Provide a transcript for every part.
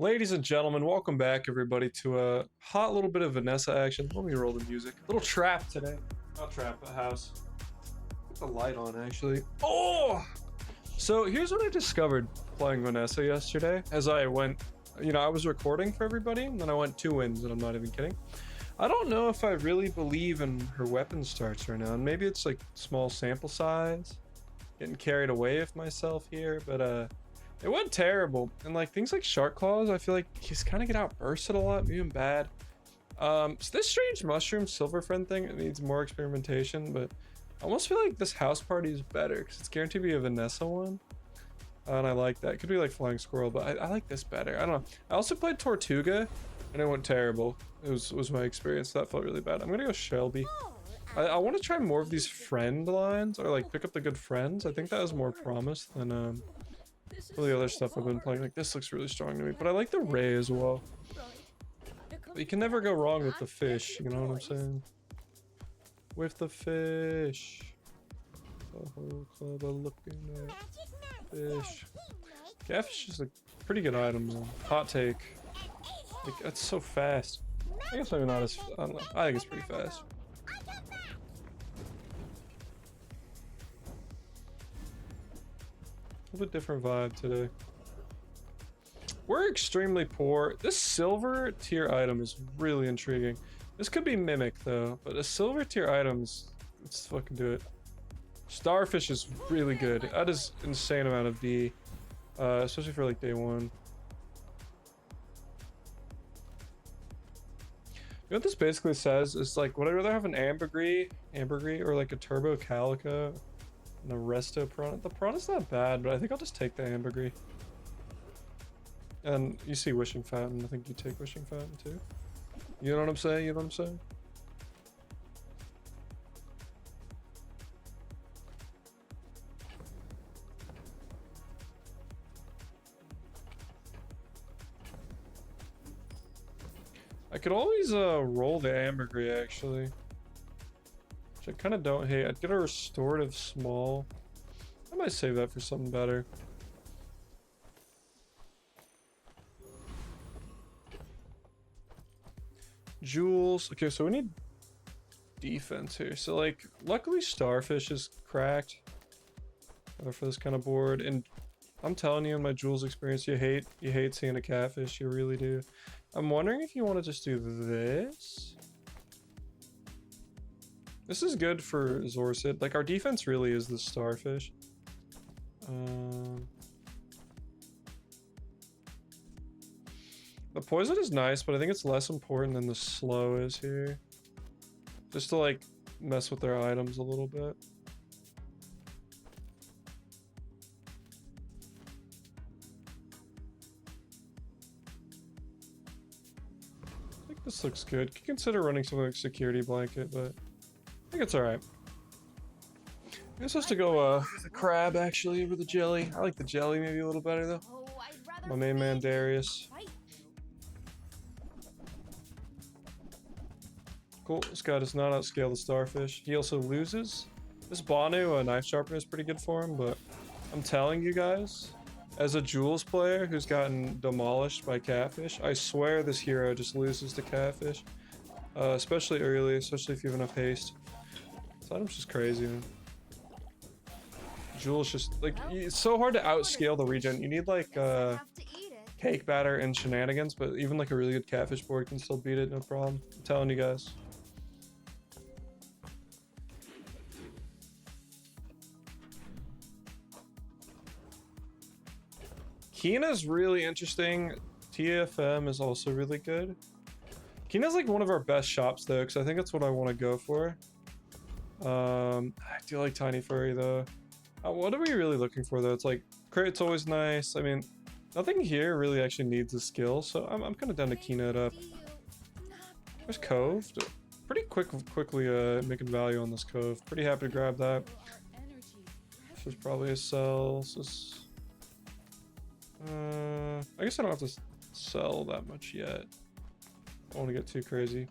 Ladies and gentlemen, welcome back everybody to a hot little bit of Vanessa action. Let me roll the music. Little trap today. Not trap, a house. Put the light on actually. Oh! So here's what I discovered playing Vanessa yesterday. As I went, I was recording for everybody, and then I went 2 wins, and I'm not even kidding. I don't know if I really believe in her weapon starts right now, and maybe it's like small sample size. Getting carried away with myself here, but it went terrible. And like things like Shark Claws, I feel like he's kind of get outbursted a lot, even bad. So this strange mushroom silver friend thing, it needs more experimentation, but I almost feel like this house party is better because it's guaranteed to be a Vanessa one. And I like that. It could be like Flying Squirrel, but I like this better. I don't know. I also played Tortuga and it went terrible. It was my experience. That felt really bad. I'm gonna go Shelby. I want to try more of these friend lines or like pick up the good friends. I think that has more promise than all the other stuff I've been playing. Like this looks really strong to me, but I like the Ray as well. But you can never go wrong with the fish, you know what I'm saying? With the fish. The whole club are looking at fish. Catfish is a pretty good item though. Hot take. Like, that's so fast. I guess maybe not as, I don't know. I think it's pretty fast. A little bit different vibe today. We're extremely poor. This silver tier item is really intriguing. This could be Mimic though, but a silver tier item is, let's fucking do it. Starfish is really good. That is insane amount of D, especially for like day one. You know what this basically says is like, would I rather have an ambergris, or like a turbo calico? And a resto prawn. The prawn is not bad, but I think I'll just take the ambergris. And you see wishing fountain. I think you take wishing fountain too. You know what I'm saying? You know what I'm saying? I could always roll the ambergris actually. I kind of don't hate. I'd get a restorative small. I might save that for something better. Jewels. Okay, so we need defense here. So like, luckily Starfish is cracked for this kind of board. And I'm telling you, in my Jewels experience, you hate seeing a catfish. You really do. I'm wondering if you want to just do this. This is good for Zorsid. Like, our defense really is the Starfish. The poison is nice, but I think it's less important than the slow is here. Just to, like, mess with their items a little bit. I think this looks good. Could consider running something like Security Blanket, but I think it's alright. I'm supposed to go with the crab actually over the jelly. I like the jelly maybe a little better though. My main man Darius. Cool. This guy does not outscale the Starfish. He also loses. This Banu, a knife sharpener, is pretty good for him, but I'm telling you guys, as a Jules player who's gotten demolished by Catfish, I swear this hero just loses to Catfish. Especially early, especially if you have enough haste. This item's just crazy, man. Jules just, like, it's so hard to outscale the regen. You need, like, cake batter and shenanigans, but even, like, a really good Catfish board can still beat it, no problem. I'm telling you guys. Kina's really interesting. TFM is also really good. Kina's like one of our best shops though, because I think that's what I want to go for. I do like Tiny Furry though. What are we really looking for though? It's like crit's always nice. I mean, nothing here really actually needs a skill, so I'm kind of down to Kina it up. There's Cove. Pretty quickly making value on this Cove. Pretty happy to grab that. This is probably a sell. This is, I guess I don't have to sell that much yet. I don't want to get too crazy.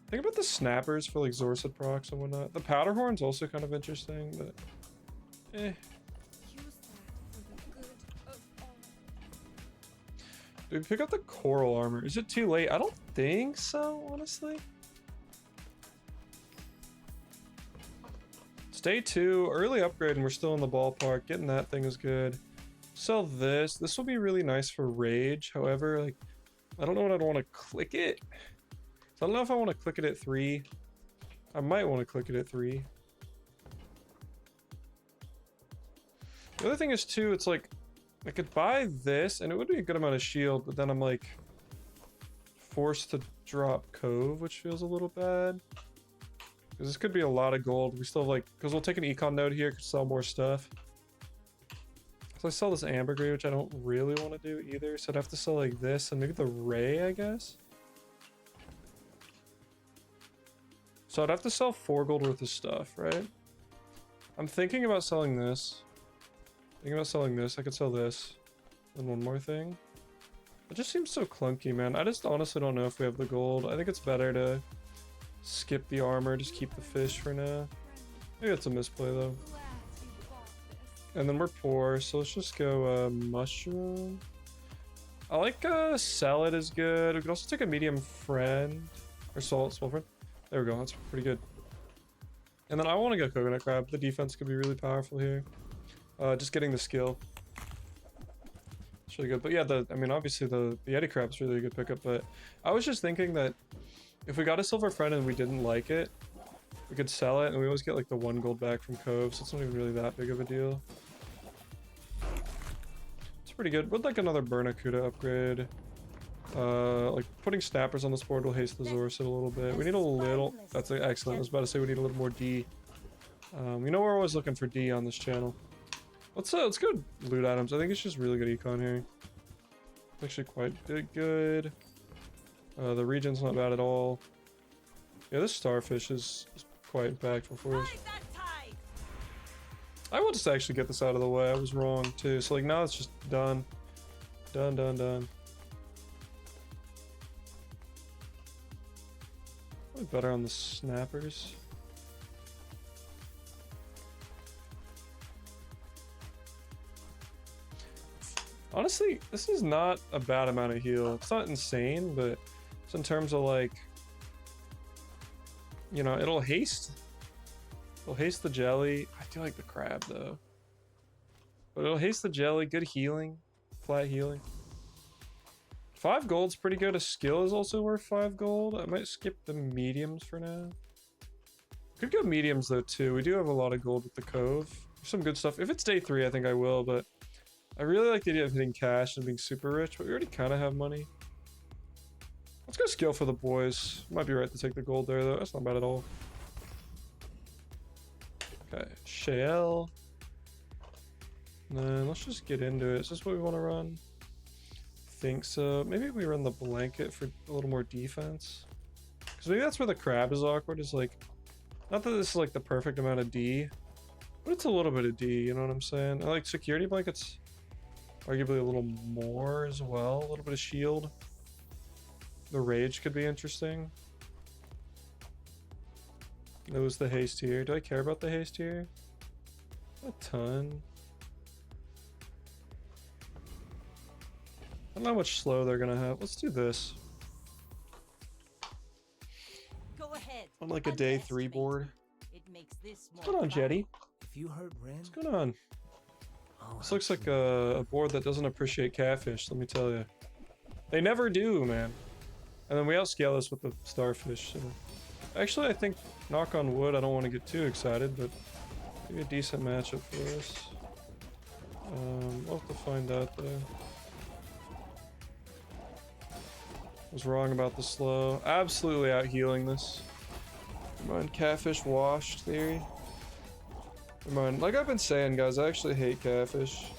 Think about the snappers for like Zorsid procs and whatnot. The powder horn's also kind of interesting, but Do we pick up the coral armor? Is it too late? I don't think so, honestly. It's day 2, early upgrade, and we're still in the ballpark. Getting that thing is good. Sell this. This will be really nice for rage. However, like, I don't know what I'd want to click it. So I don't know if I want to click it at 3. I might want to click it at 3. The other thing is too, it's like, I could buy this and it would be a good amount of shield, but then I'm like forced to drop Cove, which feels a little bad. Because this could be a lot of gold. We still have like, because we'll take an econ node here, could sell more stuff. So I sell this ambergris, which I don't really want to do either. So I'd have to sell like this and maybe the ray, I guess. So I'd have to sell 4 gold worth of stuff, right? I'm thinking about selling this. Thinking about selling this. I could sell this. And one more thing. It just seems so clunky, man. I just honestly don't know if we have the gold. I think it's better to skip the armor, just keep the fish for now. Maybe it's a misplay though. And then we're poor, so let's just go mushroom. I like salad is good. We could also take a medium friend. Or small friend. There we go, that's pretty good. And then I want to go coconut crab. The defense could be really powerful here. Just getting the skill. It's really good. But yeah, I mean obviously the Yeti crab's really a good pickup, but I was just thinking that if we got a silver friend and we didn't like it, we could sell it and we always get like the 1 gold back from Cove, so it's not even really that big of a deal. It's pretty good. Would like another Barracuda upgrade. Like putting snappers on this board will haste the Zorset a little bit. We need a little, that's excellent. I was about to say we need a little more D. You know we're always looking for D on this channel. Let's go loot items. I think it's just really good econ here. Actually quite good. The region's not bad at all. Yeah, this starfish is quite impactful for us. I will just actually get this out of the way. I was wrong too. So like now it's just done. Done. Probably better on the snappers. Honestly, this is not a bad amount of heal. It's not insane, but it's in terms of like, you know, it'll haste the jelly. I do like the crab though, but it'll haste the jelly. Good healing, flat healing. 5 gold's pretty good. A skill is also worth 5 gold. I might skip the mediums for now. Could go mediums though too. We do have a lot of gold with the Cove. Some good stuff. If it's day 3, I think I will, but I really like the idea of hitting cash and being super rich, but we already kind of have money. Let's go skill for the boys. Might be right to take the gold there though. That's not bad at all. Okay, shell. And then let's just get into it. Is this what we want to run? Think so. Maybe we run the blanket for a little more defense. Because maybe that's where the crab is awkward. Is like, not that this is like the perfect amount of D, but it's a little bit of D. You know what I'm saying? I like security blankets. Arguably a little more as well. A little bit of shield. The rage could be interesting. That was the haste here. Do I care about the haste here? A ton. I don't know how much slow they're gonna have. Let's do this. Go ahead. On like a day 3 board. It makes this What's going on, Jetty? If you heard Ren, What's going on? This looks like a board that doesn't appreciate catfish, let me tell you. They never do, man. And then we outscale this with the starfish. So. Actually, I think, knock on wood, I don't want to get too excited, but maybe a decent matchup for us. We'll have to find out though. Was wrong about the slow. Absolutely out healing this. Come on, catfish washed theory. Come on, like I've been saying, guys, I actually hate catfish.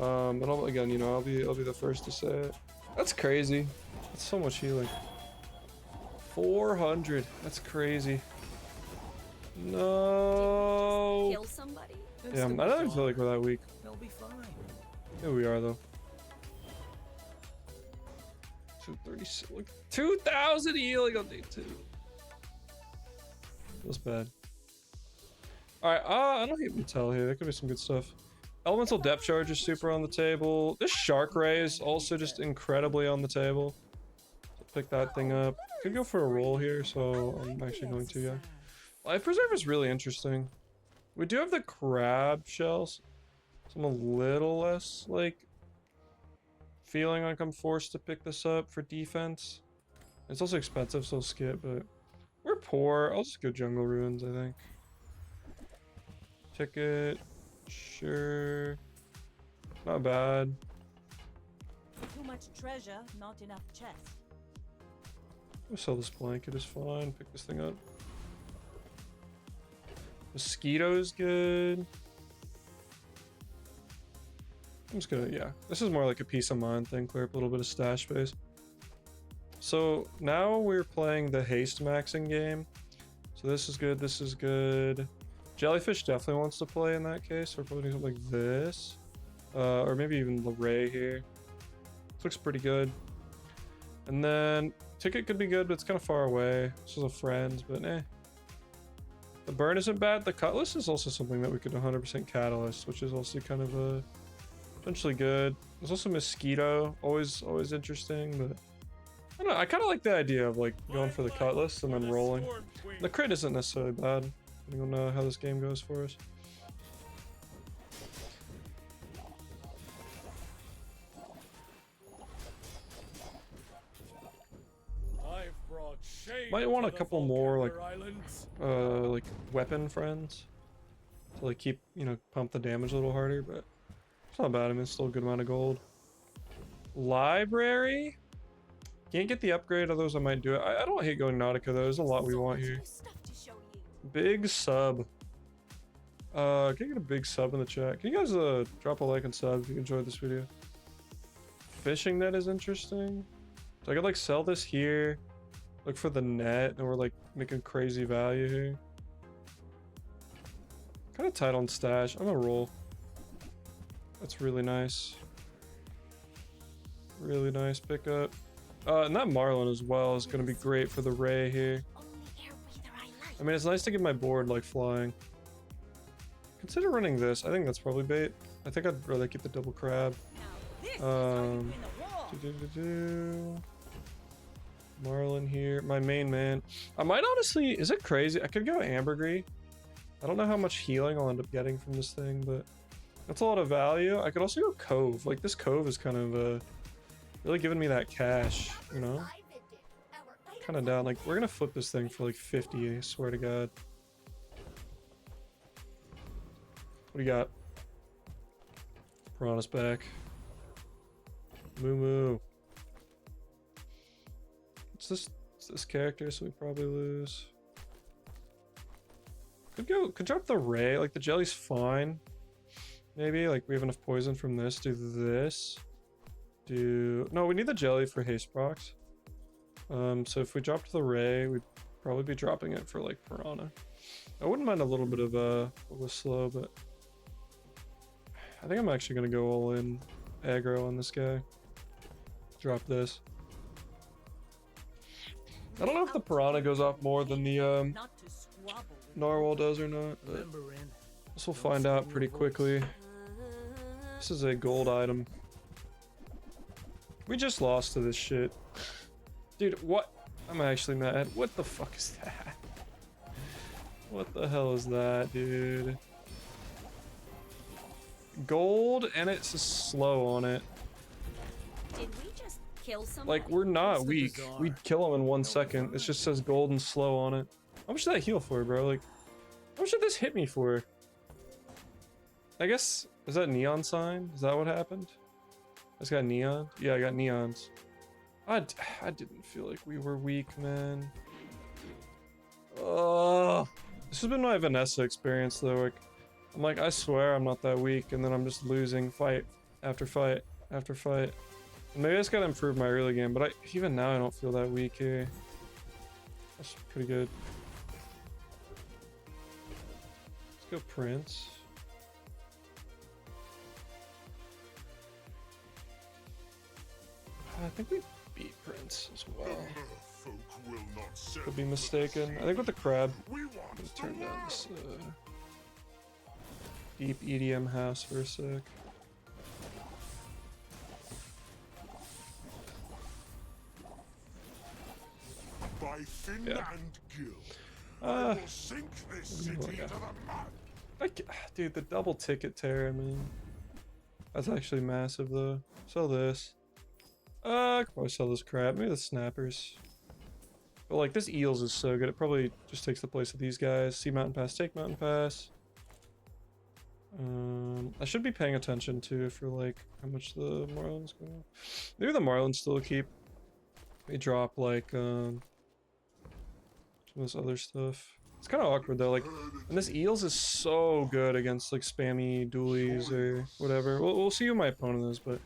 And again, you know, I'll be the first to say it. That's crazy. That's so much healing. 400. That's crazy. No. Kill somebody. Yeah, I don't feel like we're that weak. they'll be fine. Yeah, we are though. 236. Look, 2,000 healing on day 2. Feels bad. All right, I don't hate Mattel here. There could be some good stuff. Elemental depth charge is super on the table. This shark ray is also just incredibly on the table. So pick that thing up. Could go for a roll here, so I'm actually going to, yeah. Life Preserve is really interesting. We do have the crab shells. So I'm a little less, like, feeling like I'm forced to pick this up for defense. It's also expensive, so I'll skip, but we're poor. I'll just go Jungle Ruins, I think. Ticket. Sure. Not bad. Too much treasure, not enough chest. I'll sell this blanket is fine. Pick this thing up. Mosquito is good. I'm just gonna, yeah. This is more like a peace of mind thing. Clear up a little bit of stash space. So now we're playing the haste maxing game. So this is good. This is good. Jellyfish definitely wants to play in that case. We're probably doing something like this. Or maybe even the Ray here. This looks pretty good. And then Ticket could be good, but it's kind of far away. This is a friend, but eh. The burn isn't bad. The Cutlass is also something that we could 100% Catalyst, which is also kind of potentially good. There's also Mosquito, always interesting, but I don't know. I kind of like the idea of like going for the Cutlass and then rolling. The crit isn't necessarily bad. I don't know how this game goes for us. Might want a couple more like weapon friends to like keep, you know, pump the damage a little harder, but it's not bad. I mean, it's still a good amount of gold. Library? Can't get the upgrade, otherwise I might do it. I don't hate going Nautica though. There's a lot we want here. Big sub. Can you get a big sub in the chat? Can you guys drop a like and sub if you enjoyed this video? Fishing net is interesting. So I could like sell this here. Look for the net, and we're like making crazy value here. Kind of tight on stash. I'm gonna roll. That's really nice. Really nice pickup. And that Marlin as well is gonna be great for the Ray here. I mean, it's nice to get my board like flying. Consider running this. I think that's probably bait. I think I'd rather keep the double crab. Marlin here. My main man. I might honestly... Is it crazy? I could go Ambergris. I don't know how much healing I'll end up getting from this thing, but that's a lot of value. I could also go Cove. Like, this Cove is kind of really giving me that cash, you know? Kind of down. Like, we're gonna flip this thing for like 50, I swear to God. What do you got? Piranha's back. Moo moo. It's this character, so we probably lose. Could drop the Ray. Like, the jelly's fine. Maybe like we have enough poison from this. Do this. No, we need the jelly for haste procs. So if we dropped the Ray, we'd probably be dropping it for like Piranha. I wouldn't mind a little bit of a slow, but I think I'm actually gonna go all in aggro on this guy. Drop this. I don't know if the Piranha goes off more than the Narwhal does or not, but this we'll find out pretty quickly. This is a gold item. We just lost to this shit. Dude, what? I'm actually mad. What the fuck is that? What the hell is that, dude? Gold, and it's a slow on it. Did we just kill someone? Like, we're not weak. We'd kill him in 1 second. It just says gold and slow on it. How much did that heal for, bro? Like, how much did this hit me for? I guess, is that neon sign? Is that what happened? I just got neon? Yeah, I got neons. I didn't feel like we were weak, man. This has been my Vanessa experience, though. Like, I'm like, I swear I'm not that weak, and then I'm just losing fight after fight after fight. And maybe I just gotta improve my early game, but even now I don't feel that weak here. That's pretty good. Let's go Prince. I think we beat Prince as well. Could be mistaken. I think with the crab, I'm gonna turn down this deep EDM house for a sec. By Fin Yeah. and Gil, I Uh, will sink this city to the mud. Dude, the double ticket tear, I mean, that's actually massive though. Sell this. I could probably sell this crap. Maybe the snappers. But like this eels is so good. It probably just takes the place of these guys. See mountain pass, take mountain pass. I should be paying attention too for like how much the Marlins go. Maybe the Marlins still keep. They drop like some of this other stuff. It's kind of awkward though. Like, and this eels is so good against like spammy dualies or whatever. We'll see who my opponent is, but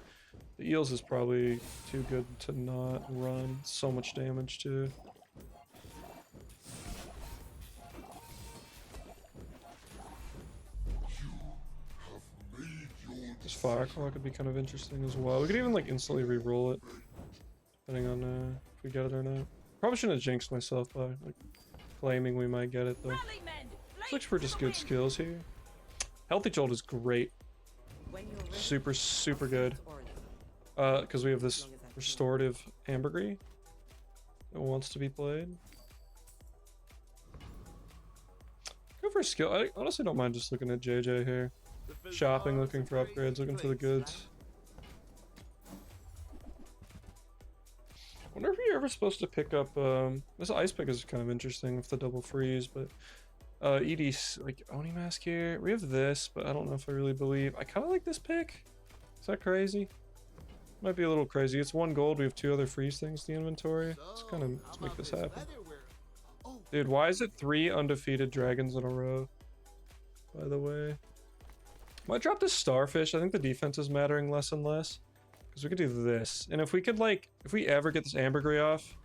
the eels is probably too good to not run. So much damage too. This fire claw could be kind of interesting as well. We could even like instantly re-roll it, depending on if we get it or not. Probably shouldn't have jinxed myself by like claiming we might get it though. This looks for just good skills here. Healthy Jolt is great. Super, super good. Because we have this restorative ambergris that wants to be played. Go for a skill. I honestly don't mind just looking at JJ here. Shopping, looking for upgrades, looking for the goods. Wonder if you're ever supposed to pick up, this ice pick is kind of interesting with the double freeze, but ED's like Oni mask here. We have this, but I don't know if I really believe. I kind of like this pick. Is that crazy? Might be a little crazy. It's 1 gold. We have 2 other freeze things in the inventory. Let's make this happen. Dude, why is it 3 undefeated dragons in a row? By the way. Might drop this starfish. I think the defense is mattering less and less. Because we could do this. And if we could like, if we ever get this ambergris off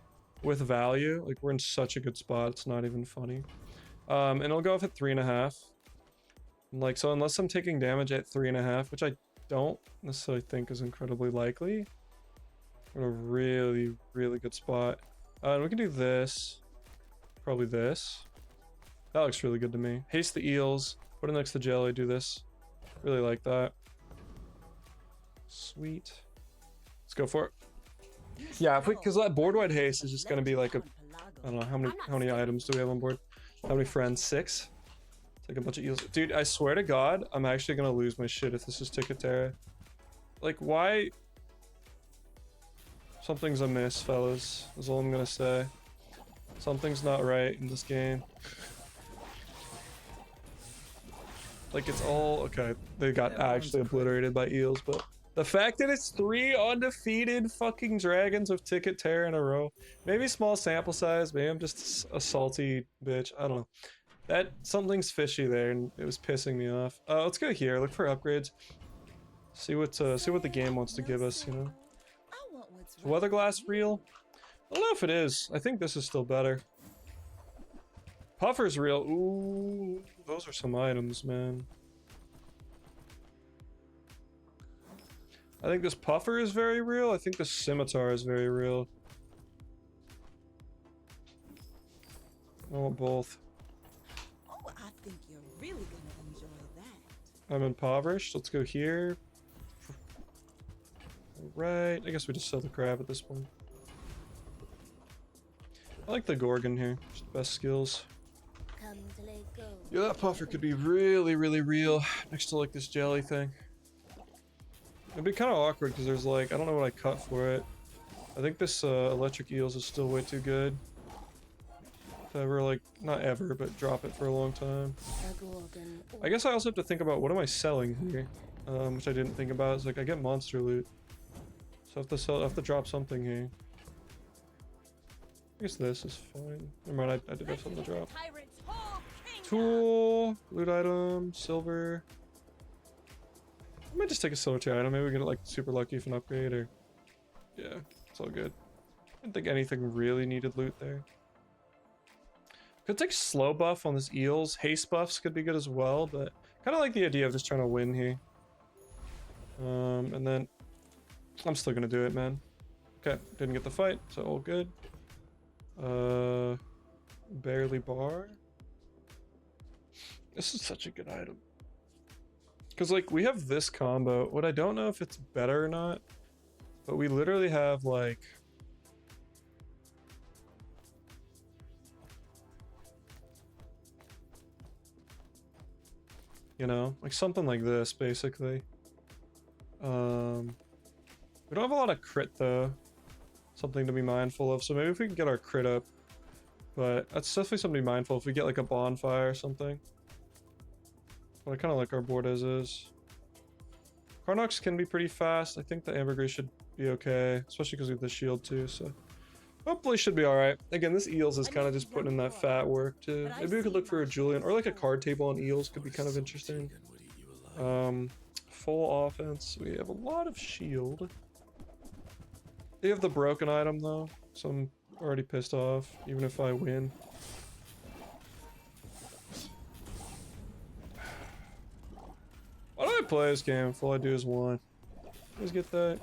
with value, like we're in such a good spot. It's not even funny. And it'll go off at 3.5. Like, so unless I'm taking damage at 3.5, which I don't necessarily think is incredibly likely, we're in a really, really good spot. And we can do this. Probably this. That looks really good to me. Haste the eels. Put it next to jelly. Do this. Really like that. Sweet. Let's go for it. Yeah, if we, because that board wide haste is just gonna be like a, I don't know how many items do we have on board? How many friends? 6. It's like a bunch of eels. Dude, I swear to God, I'm actually gonna lose my shit if this is Ticket Terra. Like, why? Something's amiss, fellas. Is all I'm gonna say. Something's not right in this game. Like, it's all okay. They got actually obliterated by eels, but the fact that it's 3 undefeated fucking dragons of Ticket Terror in a row. Maybe small sample size. Maybe I'm just a salty bitch. I don't know. That something's fishy there, and it was pissing me off. Let's go here. Look for upgrades. See what the game wants to give us. You know. Is Weatherglass real? I don't know if it is. I think this is still better. Puffer's real. Ooh, those are some items, man. I think this Puffer is very real. I think the Scimitar is very real. I want both. Oh, I think you're really gonna enjoy that. I'm impoverished. Let's go here. Right. I guess we just sell the crab at this point. I like the Gorgon here. Just the best skills. Yeah, that Puffer could be really, really real next to like this jelly thing. It'd be kind of awkward because there's like, I don't know what I cut for it. I think this electric eels is still way too good. To ever like, not ever, but drop it for a long time. I guess I also have to think about what am I selling here, which I didn't think about. It's like I get monster loot, so I have to drop something here. I guess this is fine. Never mind, I did have something to drop. Tool, loot item, silver. I might just take a silver tier item. Maybe we get like super lucky if an upgrade or... Yeah, it's all good. I didn't think anything really needed loot there. Could take slow buff on this eels. Haste buffs could be good as well, but kind of like the idea of just trying to win here. And then I'm still gonna do it, man. Okay, didn't get the fight, so all good. Barely bar. This is such a good item. Because, like, we have this combo. What I don't know if it's better or not, but we literally have, like... You know? Like, something like this, basically. We don't have a lot of crit, though. Something to be mindful of. So maybe if we can get our crit up. But that's definitely something to be mindful if we get, like, a bonfire or something. But I kind of like our board as is. Karnox can be pretty fast. I think the ambergris should be okay, especially because we have the shield too, so hopefully should be alright. Again, this eels is kind of just putting in that fat work too. Maybe we could look for a Julian or like a card table on eels could be kind of interesting. Full offense. We have a lot of shield. They have the broken item though, so I'm already pissed off even if I win. Why do I play this game if all I do is one? Please get that.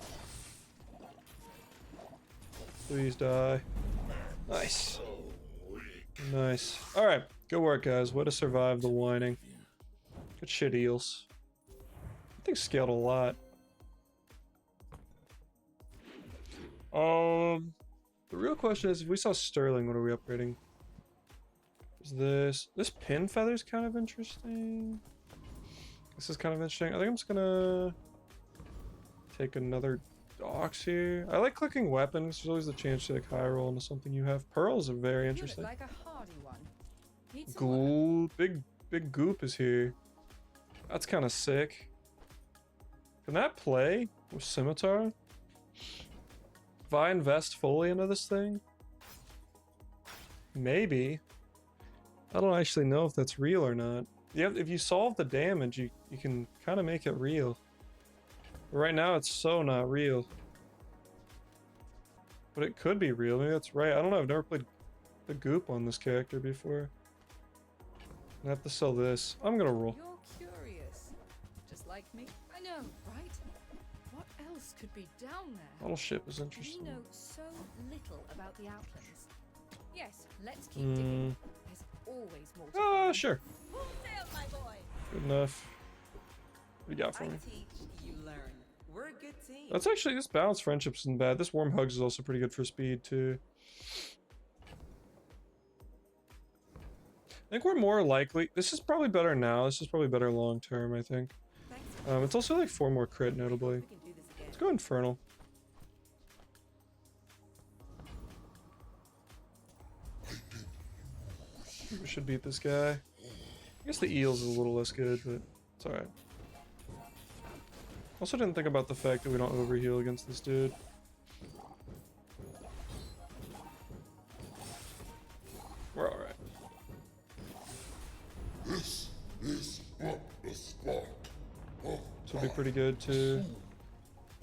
Please die. Nice. Nice. Alright, good work guys. Way to survive the whining. Good shit, eels. I think scaled a lot. The real question is if we saw Sterling, what are we upgrading? Is this pin feather's kind of interesting. This is kind of interesting. I think I'm just gonna take another dox here. I like clicking weapons. There's always the chance to like high roll into something you have. Pearls are very interesting. Like a hardy one. Ghoul, big goop is here. That's kind of sick. Can that play with scimitar? If I invest fully into this thing, maybe. I don't actually know if that's real or not. If you solve the damage, you can kind of make it real. But right now, it's so not real. But it could be real. Maybe that's right. I don't know. I've never played the goop on this character before. I have to sell this. I'm gonna roll. You're curious, just like me. I know, right? What else could be down there? Model ship is We interesting. know so little about the outlands. Yes, let's keep digging. There's always more to find. Sure. Full sail, my boy. Good enough. What do you got for I me? teach, you learn. We're a good team. That's actually, this balanced friendship isn't bad. This warm hugs is also pretty good for speed too. I think we're more likely. This is probably better now. This is probably better long term, I think. Thanks. It's also like 4 more crit, notably. We can do this again. Let's go Infernal. We should beat this guy. I guess the eels is a little less good, but it's alright. Also didn't think about the fact that we don't overheal against this dude. We're alright. This is not the spot. This will be pretty good too.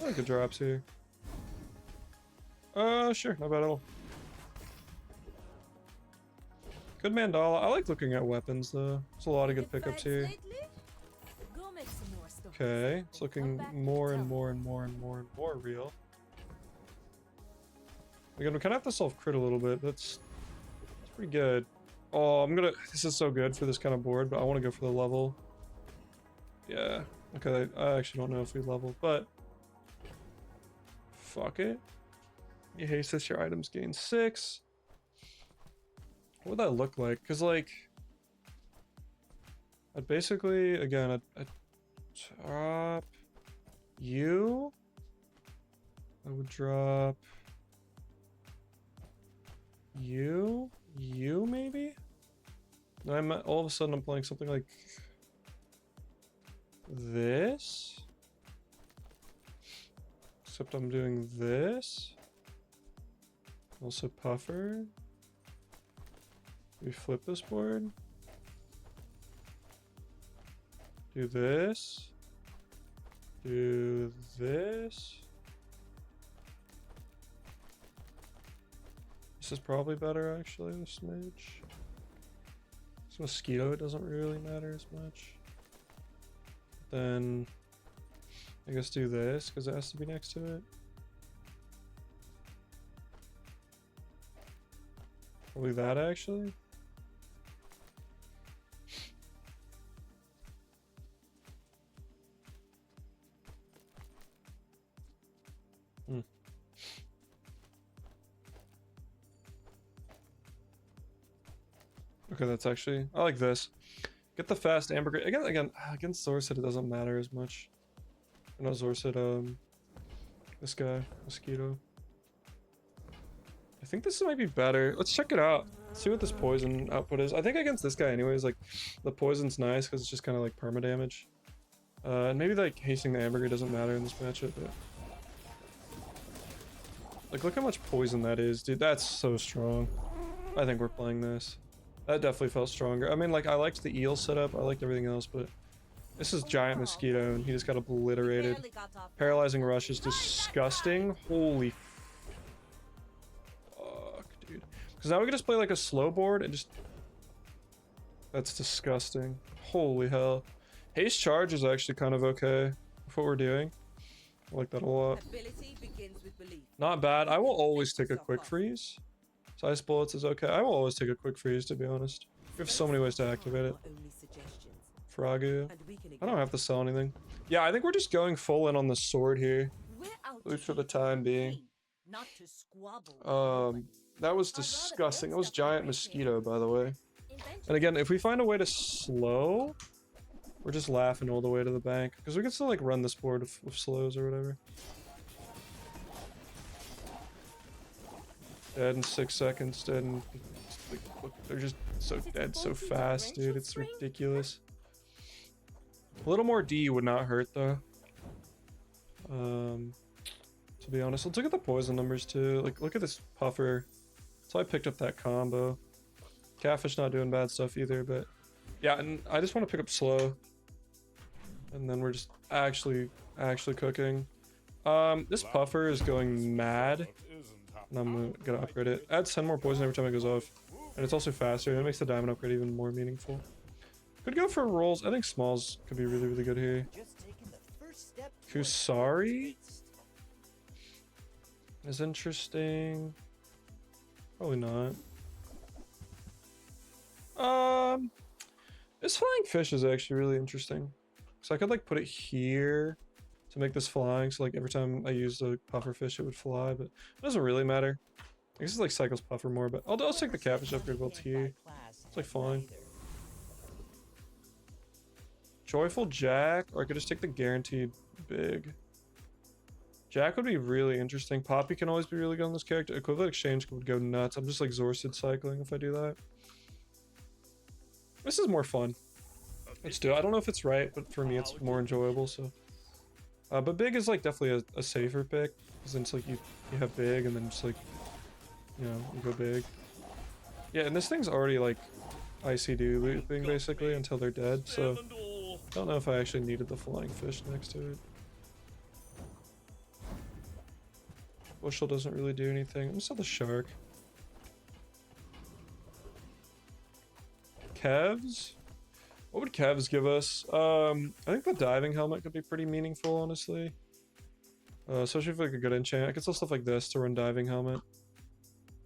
I like the drops here. Sure, not bad at all. Good mandala. I like looking at weapons though. There's a lot of good pickups here. Go make some more stuff. Okay, it's looking more and more and more and more and more real. Again, we kind of have to solve crit a little bit. That's pretty good. Oh, this is so good for this kind of board, but I want to go for the level. Yeah. Okay, I actually don't know if we level, but fuck it. You haste this, your items gain 6. What would that look like? Because, like, I'd basically, again, I'd drop you. I would drop you maybe? And all of a sudden I'm playing something like this. Except I'm doing this. Also puffer. We flip this board. Do this. Do this. This is probably better actually, the smidge. This mosquito, it doesn't really matter as much. Then I guess do this because it has to be next to it. Probably that actually. Okay, that's actually, I like this. Get the fast amber. Again, against Zorset, it doesn't matter as much. No, Zorset, this guy, Mosquito. I think this might be better. Let's check it out. See what this poison output is. I think against this guy anyways, like, the poison's nice because it's just kind of like perma damage. And maybe like hasting the ambergris doesn't matter in this matchup, but... Like, look how much poison that is, dude. That's so strong. I think we're playing this. That definitely felt stronger. I mean, like, I liked the eel setup. I liked everything else, but... This is Giant Mosquito, and he just got obliterated. Paralyzing Rush is disgusting. Holy fuck, dude. Because now we can just play like a slow board and just... That's disgusting. Holy hell. Haste Charge is actually kind of okay with what we're doing. I like that a lot. Not bad. I will always take a quick freeze. Size Bullets is okay. I will always take a quick freeze, to be honest. We have so many ways to activate it. Fragu. I don't have to sell anything. Yeah, I think we're just going full in on the sword here. At least for the time being. That was disgusting. It was Giant Mosquito, by the way. And again, if we find a way to slow, we're just laughing all the way to the bank. Because we can still like run this board with slows or whatever. Dead in 6 seconds, dead in... Look, they're just so dead so fast, dude. It's ridiculous. A little more D would not hurt, though. To be honest, let's look at the poison numbers, too. Like, look at this Puffer. So I picked up that combo. Catfish not doing bad stuff either, but... Yeah, and I just want to pick up slow. And then we're just actually cooking. This Puffer is going mad. And I'm gonna upgrade it. Adds 10 more poison every time it goes off. And it's also faster, and it makes the diamond upgrade even more meaningful. Could go for rolls. I think smalls could be really, really good here. Kusari is interesting. Probably not. This flying fish is actually really interesting. So I could like put it here to make this flying. So like every time I use the pufferfish, it would fly, but it doesn't really matter. I guess it's like cycles puffer more, but I'll take the catfish upgrade while it's here. It's like fine. Joyful Jack, or I could just take the guaranteed big. Jack would be really interesting. Poppy can always be really good on this character. Equivalent Exchange would go nuts. I'm just like Zorsid cycling if I do that. This is more fun. Let's do it. I don't know if it's right, but for me it's more enjoyable, so. But big is like definitely a safer pick. Because then it's like you have big and then just like, you know, you go big. Yeah, and this thing's already like ICD looping basically until they're dead, so. I don't know if I actually needed the flying fish next to it. Bushel doesn't really do anything. I'm gonna sell the shark. Kevs? What would Kevs give us? I think the diving helmet could be pretty meaningful, honestly. Especially if like a good enchant. I could sell stuff like this to run diving helmet.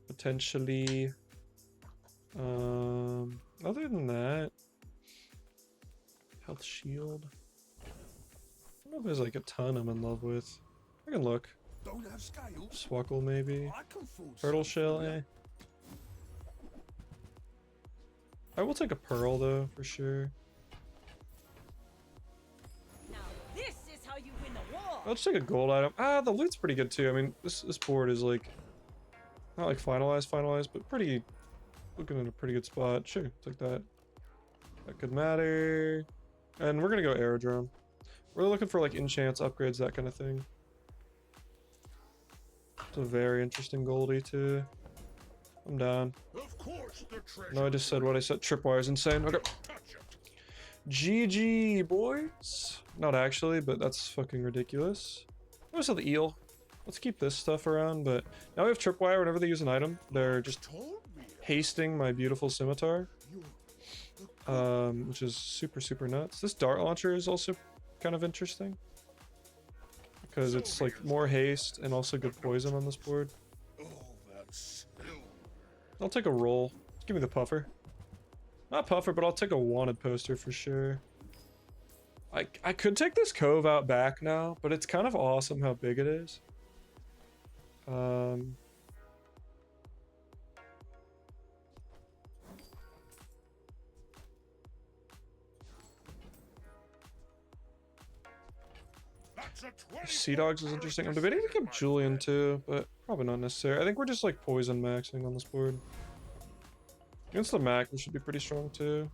Potentially. Other than that. Health shield. I don't know if there's like a ton I'm in love with. I can look. Swuckle maybe. Turtle shell, eh? I will take a pearl though, for sure. Now this is how you win a war. I'll just take a gold item. Ah, the loot's pretty good too. I mean, this board is like not like finalized, but pretty looking in a pretty good spot. Sure, take that. That could matter. And we're gonna go aerodrome. We're looking for like enchants, upgrades, that kind of thing. It's a very interesting Goldie too. I'm down. No, I just said what I said. Tripwire's insane. Okay. GG, boys. Not actually, but that's fucking ridiculous. I also the eel. Let's keep this stuff around, but now we have Tripwire. Whenever they use an item, they're just hasting my beautiful scimitar. Which is super, super nuts. This dart launcher is also kind of interesting. Because it's like more haste and also good poison on this board. I'll take a roll. Give me the puffer. Not puffer, but I'll take a wanted poster for sure. I could take this cove out back now, but it's kind of awesome how big it is. Sea Dogs is interesting. I'm debating to keep Julian too, but probably not necessary. I think we're just like poison maxing on this board. Against the Mac, we should be pretty strong too.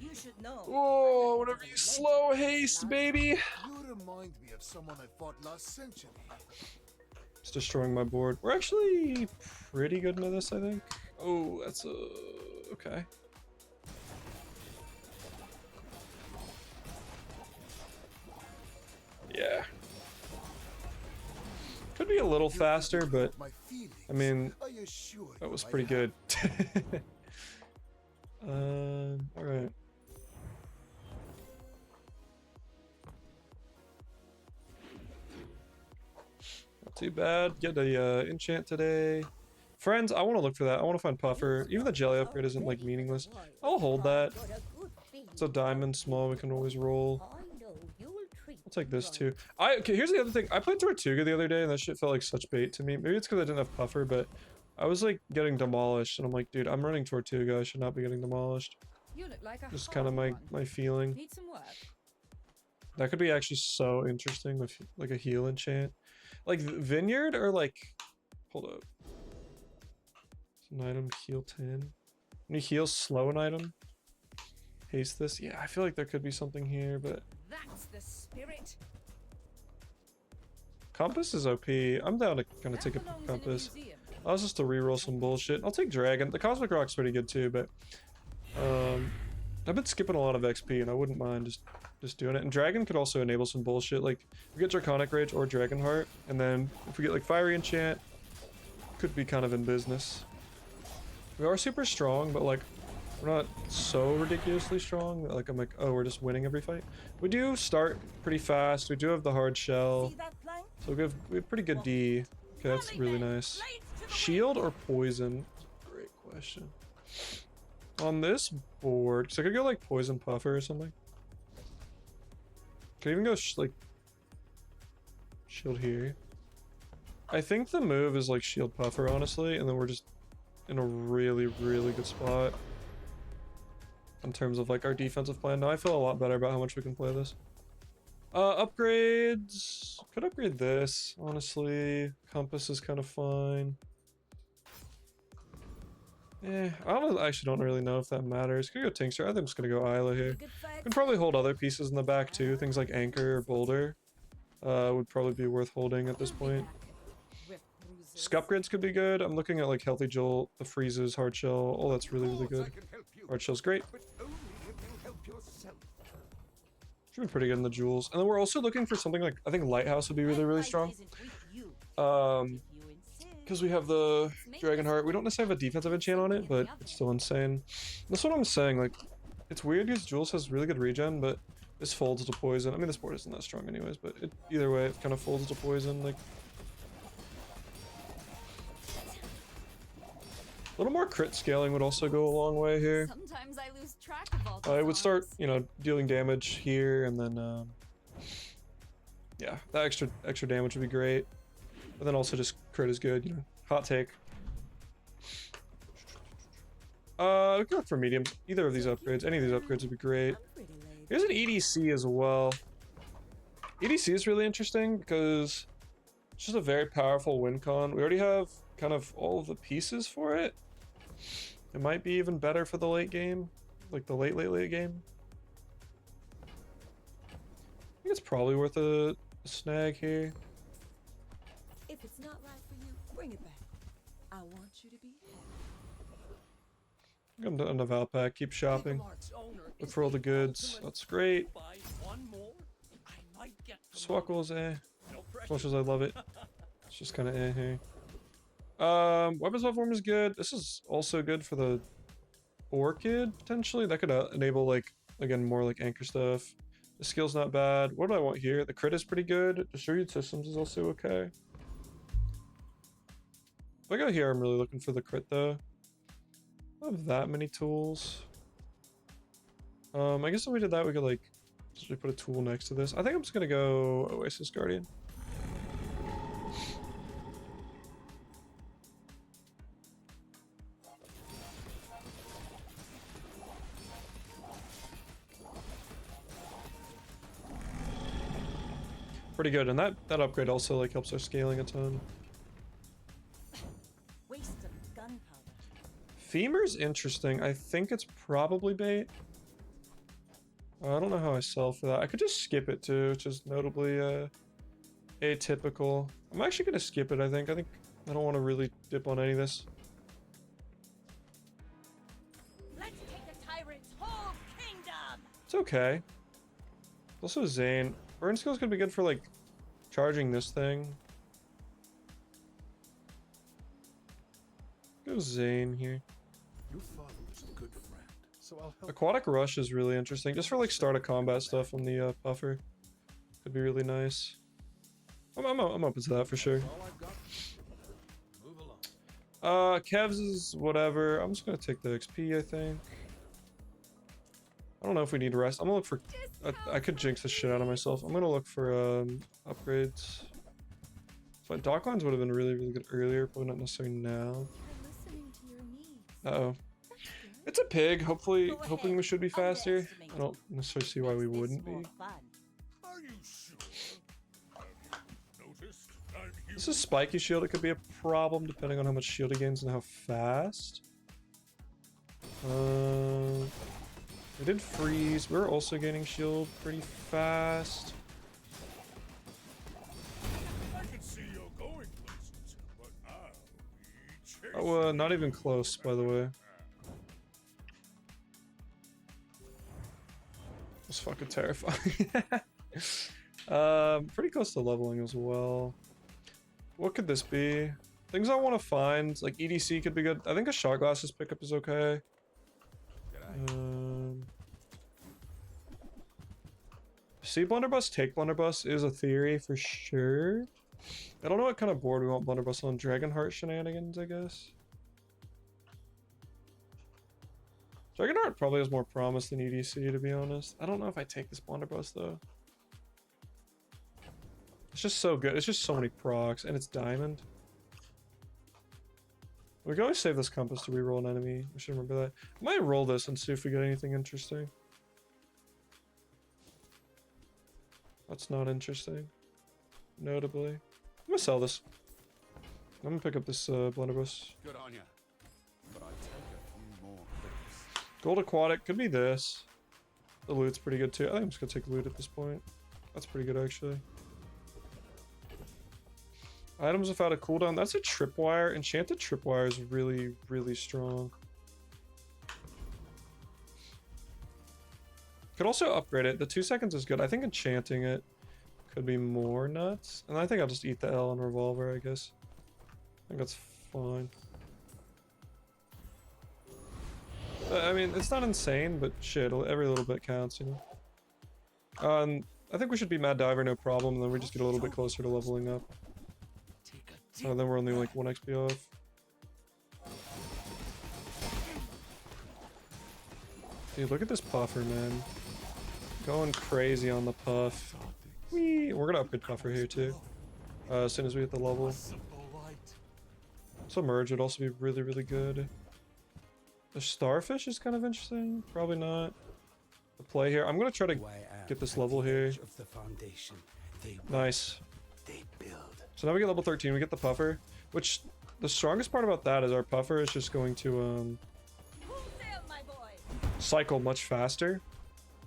You should know. Whoa, whatever you slow haste, baby. You remind me of someone I fought last century. It's destroying my board. We're actually pretty good into this, I think. Oh, that's okay. Yeah. Could be a little faster, but I mean, that was pretty good. All right. Not too bad. Get a enchant today. Friends, I want to look for that. I want to find Puffer. Even the jelly upgrade isn't like meaningless. I'll hold that. It's a diamond small. We can always roll. I'll take this too. Okay, here's the other thing. I played Tortuga the other day and that shit felt like such bait to me. Maybe it's because I didn't have Puffer, but I was like getting demolished and I'm like, dude, I'm running Tortuga. I should not be getting demolished. You look like a Just kind of my feeling. Need some work. That could be actually so interesting with like a heal enchant. Like Vineyard or like, hold up. It's an item, heal 10. When you heal slow an item, haste this. Yeah, I feel like there could be something here, but That's the spirit. Compass is OP. I'm down to kind of take a Compass. I was just to reroll some bullshit. I'll take Dragon. The Cosmic Rock's pretty good too, but I've been skipping a lot of XP and I wouldn't mind just doing it. And Dragon could also enable some bullshit. Like we get Draconic Rage or Dragon Heart, and then if we get like Fiery Enchant, could be kind of in business. We are super strong, but like we're not so ridiculously strong that like I'm like, oh, we're just winning every fight. We do start pretty fast. We do have the hard shell, See that plank? so we have pretty good D. Okay, that's really nice. Shield or poison? Great question. On this board, so I could go like poison Puffer or something. Could even go like shield here. I think the move is like shield Puffer, honestly, and then we're just in a really, really good spot in terms of like our defensive plan. Now I feel a lot better about how much we can play this. Upgrades. Could upgrade this, honestly. Compass is kind of fine. I actually don't really know if that matters. Could go Tincture. I think I'm just gonna go Isla here. Could probably hold other pieces in the back too. Things like Anchor or Boulder would probably be worth holding at this point. Upgrades could be good. I'm looking at like Healthy Jolt, the Freezes, Hard Shell. Oh, that's really, really good. Hard Shell's great. Should be pretty good in the jewels. And then we're also looking for something like, I think Lighthouse would be really, really strong. Because we have the Dragonheart. We don't necessarily have a defensive enchant on it, but it's still insane. That's what I'm saying. Like, it's weird because Jules has really good regen, but this folds to poison. I mean, this board isn't that strong anyways, but either way, it kind of folds to poison. Like, a little more crit scaling would also go a long way here. Sometimes I lose track of all I would start, you know, dealing damage here, and then, yeah, that extra damage would be great. But then also just crit is good, you know. Hot take. We can look for medium. Either of these upgrades, any of these upgrades would be great. Here's an EDC as well. EDC is really interesting because it's just a very powerful win con. We already have kind of all of the pieces for it. It might be even better for the late game, like the late game. I think it's probably worth a snag here. If it's not right for you, bring it back. I want you to be happy. I'm the Valpak, keep shopping. Look for all the goods. That's great. Swackle's as much as I love it. It's just kind of here. Weapons platform is good. This is also good for the Orchid, potentially. That could enable, like, again, more like anchor stuff. The skill's not bad. What do I want here? The crit is pretty good. Distributed systems is also okay. If I go here, I'm really looking for the crit, though. I don't have that many tools. I guess if we did that, we could, like, just put a tool next to this. I think I'm just gonna go Oasis Guardian. pretty good. And that upgrade also like helps our scaling a ton. Waste of gunpowder. Femur's interesting. I think it's probably bait. I don't know how I sell for that. I could just skip it too, which is notably atypical. I'm actually gonna skip it, I think. I don't want to really dip on any of this. Let's take the tyrant's whole kingdom. It's okay. Also Zane. Burn skill's gonna be good for like charging this thing. Go Zane here. Your father was a good friend, so I'll help. Aquatic Rush is really interesting. Just for like start of combat stuff on the Puffer. Could be really nice. I'm open to that for sure. All I've got. Move along. Kev's is whatever. I'm just gonna take the XP, I think. I don't know if we need rest. I'm gonna look for... I could jinx the shit out of myself. I'm gonna look for upgrades. So Docklines would have been really, really good earlier, probably not necessarily now. They're listening to your needs. Uh-oh. That's good. It's a pig. Hopefully we should be faster. Underestimate I don't necessarily see why we Makes this wouldn't more be. fun. Are you sure? Have you noticed I'm here? This is spiky shield. It could be a problem depending on how much shield he gains and how fast. We did freeze. We're also gaining shield pretty fast. I can see you're going places, but I'll be chasing. Oh, not even close, by the way. That's fucking terrifying. Pretty close to leveling as well. What could this be? Things I want to find, like EDC could be good. I think a shot glasses pickup is okay. See blunderbuss, take blunderbuss is a theory for sure. I don't know what kind of board we want blunderbuss on. Dragonheart shenanigans, I guess. Dragonheart probably has more promise than EDC, to be honest. I don't know if I take this blunderbuss though. It's just so good. It's just so many procs, and it's diamond. We can always save this compass to reroll an enemy. I should remember that. I might roll this and see if we get anything interesting. That's not interesting. Notably. I'm gonna sell this. I'm gonna pick up this blunderbuss. Good on ya. But I take a few more things. Gold aquatic could be this. The loot's pretty good too. I think I'm just gonna take loot at this point. That's pretty good actually. Items without a cooldown. That's a tripwire. Enchanted tripwire is really, really strong. Could also upgrade it. The 2 seconds is good. I think enchanting it could be more nuts. And I think I'll just eat the L on revolver, I guess. I think that's fine. I mean, it's not insane, but shit, every little bit counts, you know? I think we should be Mad Diver, no problem, and then we just get a little bit closer to leveling up. Then we're only like 1 XP off. Dude, look at this puffer, man. Going crazy on the puff. Whee! We're gonna upgrade puffer here too. As soon as we hit the level. Submerge would also be really, really good. The starfish is kind of interesting. Probably not. The play here. I'm gonna try to get this level here. Nice. So now we get level 13. We get the puffer, which the strongest part about that is our puffer is just going to Full sail, my boy. cycle much faster.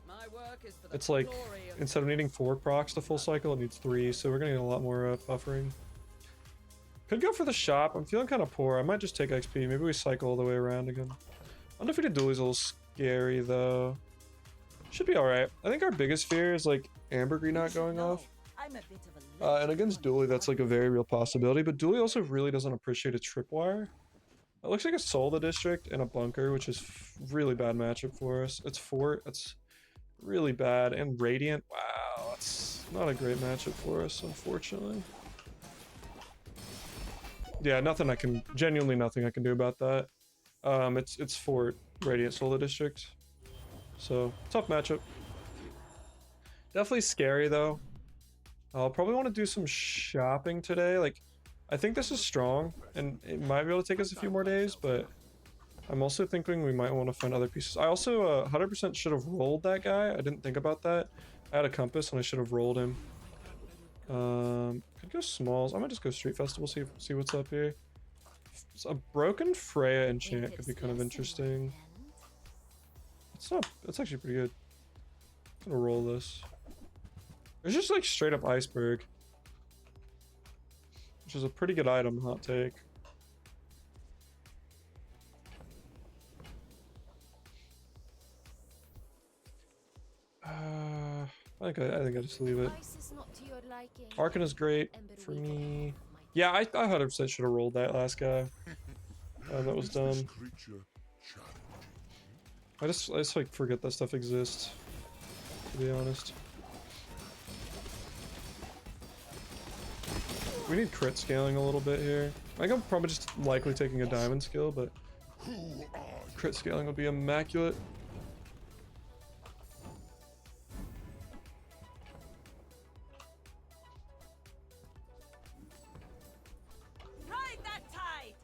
My work is for the It's like glory of instead of needing 4 procs to full cycle, it needs 3. So we're gonna get a lot more buffering. Could go for the shop. I'm feeling kind of poor. I might just take XP. Maybe we cycle all the way around again. Undefeated duel's a little scary though. Should be all right. I think our biggest fear is like ambergris not going off. I'm a bit of a And against Dooley, that's like a very real possibility. But Dooley also really doesn't appreciate a tripwire. It looks like a Soul the District and a bunker, which is really bad matchup for us. It's 4. It's really bad. And Radiant. Wow, that's not a great matchup for us, unfortunately. Yeah, nothing I can... Genuinely nothing I can do about that. It's Fort Radiant Soul the District. So, tough matchup. Definitely scary, though. I'll probably want to do some shopping today. Like, I think this is strong, and it might be able to take us a few more days, but I'm also thinking we might want to find other pieces. I also 100% should have rolled that guy. I didn't think about that. I had a compass, and I should have rolled him. Could go smalls. I might just go street festival, see what's up here. So a broken Freya enchant could be kind of interesting. It's not, it's actually pretty good. I'm gonna roll this. There's just like straight up iceberg, which is a pretty good item, hot take. I think I just leave it. Arcan is great for me. Yeah, I 100% should have rolled that last guy. That was dumb. I just like forget that stuff exists, to be honest. We need crit scaling a little bit here. I think I'm probably just likely taking a diamond skill, but crit scaling would be immaculate. Ride that tide.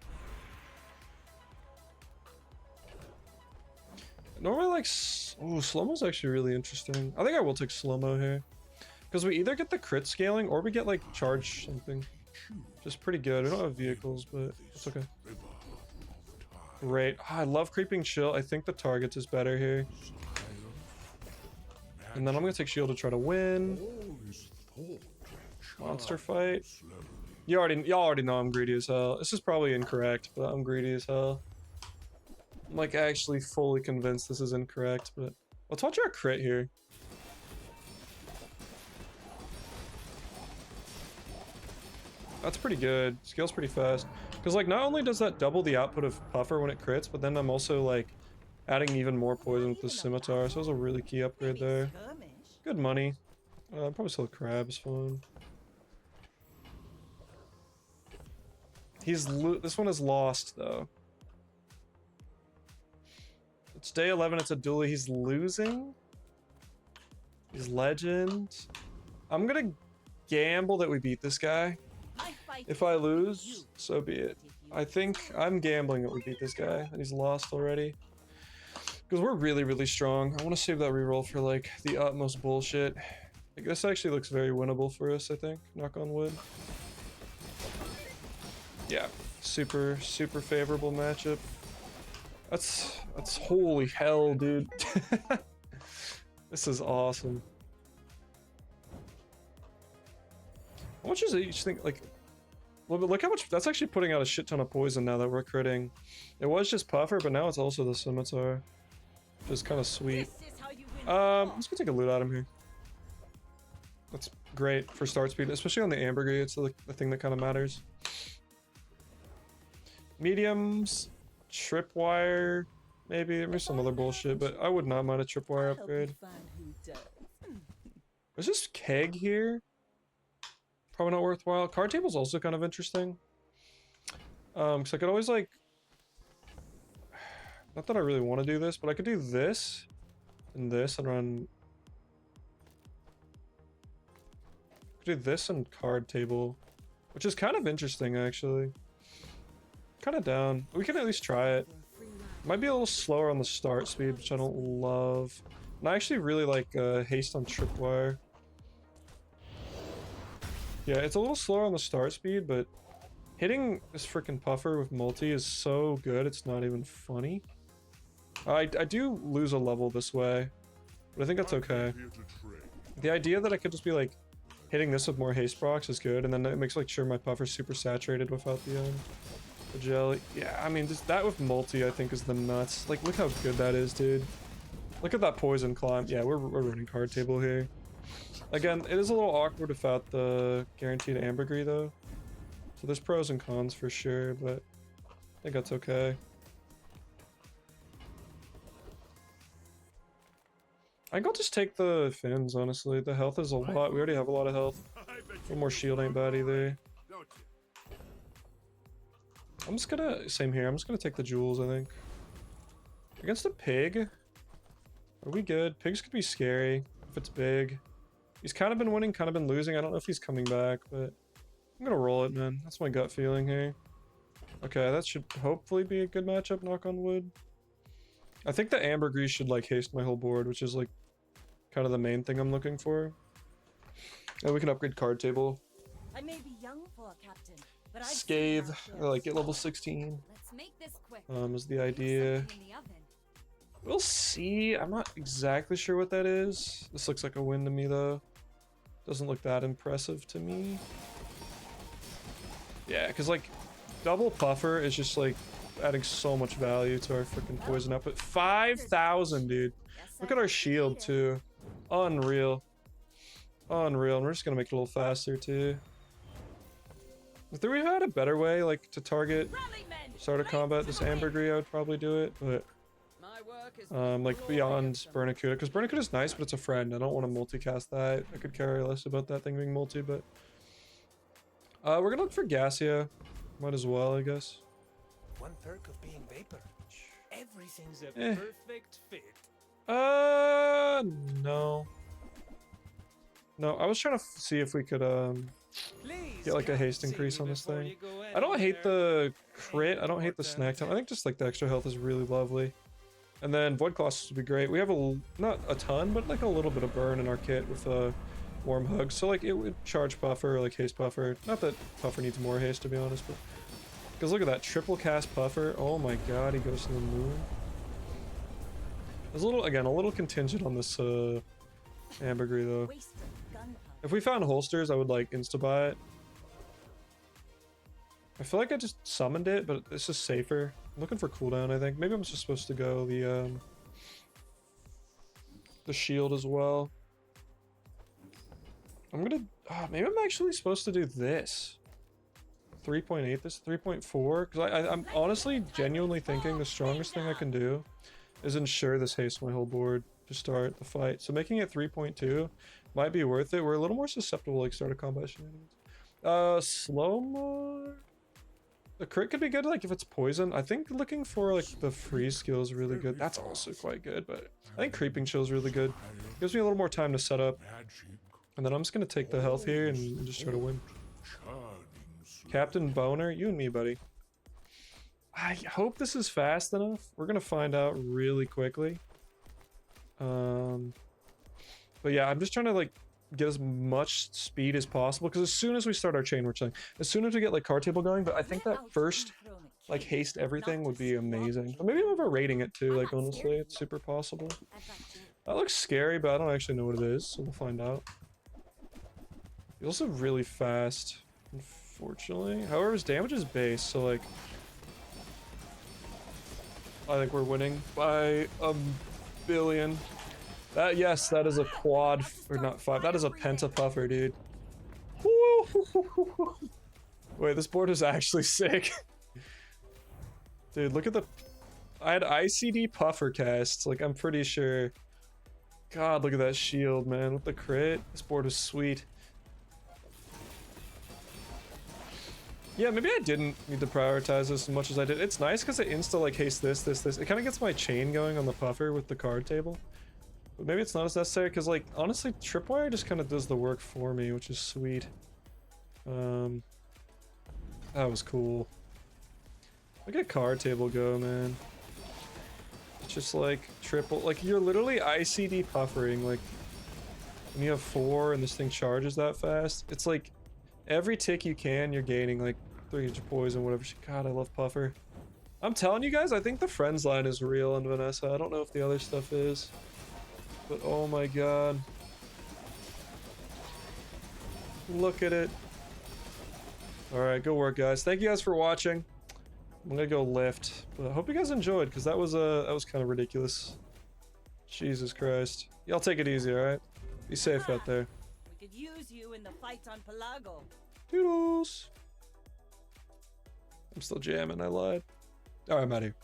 Normally, like, oh, slow-mo's actually really interesting. I think I will take slow-mo here. Because we either get the crit scaling or we get, like, charge something. Just pretty good. We don't have vehicles, but it's okay. Great. Oh, I love creeping chill. I think the targets is better here. And then I'm going to take shield to try to win. Monster fight. Y'all already know I'm greedy as hell. This is probably incorrect, but I'm greedy as hell. I'm like actually fully convinced this is incorrect, but let's watch our crit here. That's pretty good. Scale's pretty fast. Because like not only does that double the output of Puffer when it crits, but then I'm also like adding even more poison with the scimitar, so it was a really key upgrade there. Good money. Probably still a crab is fine. This one is lost though. It's day 11, it's a duel. He's losing. He's legend. I'm gonna gamble that we beat this guy. If I lose, so be it. I think I'm gambling that we beat this guy, and he's lost already. Because we're really, really strong. I want to save that reroll for like the utmost bullshit. Like, this actually looks very winnable for us, I think. Knock on wood. Yeah, super, super favorable matchup. That's holy hell, dude. This is awesome. How much does each thing, like, look how much, that's actually putting out a shit ton of poison now that we're critting. It was just Puffer, but now it's also the scimitar, which is kind of sweet. Let's go take a loot item here. That's great for start speed, especially on the ambergris. It's the thing that kind of matters. Mediums, tripwire, maybe there's some other bullshit, but I would not mind a tripwire upgrade. There's this keg here. Probably not worthwhile. Card table's also kind of interesting. Because I could always like, not that I really want to do this, but I could do this and this and run. I could do this and card table, which is kind of interesting actually. Kind of down. We can at least try it. Might be a little slower on the start speed, which I don't love. And I actually really like haste on tripwire. Yeah, it's a little slower on the start speed, but hitting this freaking Puffer with multi is so good, it's not even funny. I do lose a level this way, but I think that's okay. The idea that I could just be like hitting this with more haste procs is good, and then it makes like sure my Puffer's super saturated without the jelly. Yeah, I mean, just that with multi I think is the nuts. Like, look how good that is, dude. Look at that poison climb. Yeah, we're running card table here. Again, it is a little awkward without the guaranteed ambergris though. So there's pros and cons for sure, but I think that's okay. I think I'll just take the fins, honestly. The health is a lot. We already have a lot of health. One more shield ain't bad either. I'm just gonna, same here, I'm just gonna take the jewels, I think. Against a pig? Are we good? Pigs could be scary if it's big. He's kind of been winning, kind of been losing. I don't know if he's coming back, but I'm gonna roll it, man. That's my gut feeling here. Okay, that should hopefully be a good matchup, knock on wood. I think the ambergris should like haste my whole board, which is like kind of the main thing I'm looking for. And we can upgrade card table. I may be young for a captain, but I've seen Scathe, my share. like get level 16. Let's make this quick. Is the Put idea. something in the oven. We'll see. I'm not exactly sure what that is. This looks like a win to me though. Doesn't look that impressive to me. Yeah, because like double puffer is just like adding so much value to our freaking poison output. 5,000, dude. Look at our shield too. Unreal. Unreal. And we're just gonna make it a little faster too. If there we had a better way like to target start of combat this ambergris, I would probably do it, but like beyond Bernacuda, because Bernacuda is nice, but it's a friend. I don't want to multicast that. I could care less about that thing being multi, but we're gonna look for Gassia. Might as well, I guess. One perk of being vapor. Everything's a Eh. perfect fit. No. No, I was trying to see if we could Please get like a come haste see increase me on this before thing. you go I don't hate anywhere. the crit. I don't hate the snack time. I think just like the extra health is really lovely. And then Void Colossus would be great. We have not a ton, but like a little bit of burn in our kit with Warm Hug. So like it would charge Puffer, like haste Puffer. Not that Puffer needs more haste to be honest, but because look at that triple cast Puffer. Oh my god, he goes to the moon. There's a little contingent on this ambergris though. Waste of gunpowder. If we found holsters, I would like insta buy it. I feel like I just summoned it, but it's just safer. I'm looking for cooldown, I think. Maybe I'm just supposed to go the shield as well. I'm gonna maybe I'm actually supposed to do this. 3.8 this 3.4 because I'm honestly genuinely thinking the strongest thing I can do is ensure this hastes my whole board to start the fight. So making it 3.2 might be worth it. We're a little more susceptible like start of combat shenanigans. Slow more. The crit could be good like if it's poison. I think looking for like the freeze skill is really good. That's also quite good, but I think creeping chill is really good. Gives me a little more time to set up. Magic. And then I'm just gonna take the health here and just try to win. Captain Boner, you and me, buddy. I hope this is fast enough. We're gonna find out really quickly. But yeah, I'm just trying to like get as much speed as possible because as soon as we start our chain, we're chilling. As soon as we get like card table going, but I think that first like haste everything would be amazing. But maybe I'm overrating it too. Like honestly, it's super possible. That looks scary, but I don't actually know what it is, so we'll find out. He's also really fast, unfortunately. However, his damage is base, so like I think we're winning by a billion. That yes, that is a quad or not five. That is a penta puffer, dude. Woo! Wait, this board is actually sick. Dude, look at the. I had ICD puffer casts. Like I'm pretty sure. God, look at that shield, man. With the crit, this board is sweet. Yeah, maybe I didn't need to prioritize this as much as I did. It's nice because it insta like haste this. It kind of gets my chain going on the puffer with the card table. But maybe it's not as necessary because like honestly Tripwire just kind of does the work for me, which is sweet. That was cool. Look at card table go, man. It's just like triple, like you're literally ICD puffering like when you have 4 and this thing charges that fast. It's like every tick you can, you're gaining like 300 poison, whatever. God, I love puffer. I'm telling you guys, I think the friends line is real in Vanessa. I don't know if the other stuff is. But oh my god. Look at it. Alright, good work guys. Thank you guys for watching. I'm gonna go lift. But I hope you guys enjoyed because that was kind of ridiculous. Jesus Christ. Y'all take it easy, alright? Be safe out there. We could use you in the fight on Pelago. Toodles. I'm still jamming, I lied. Alright, I'm out of here.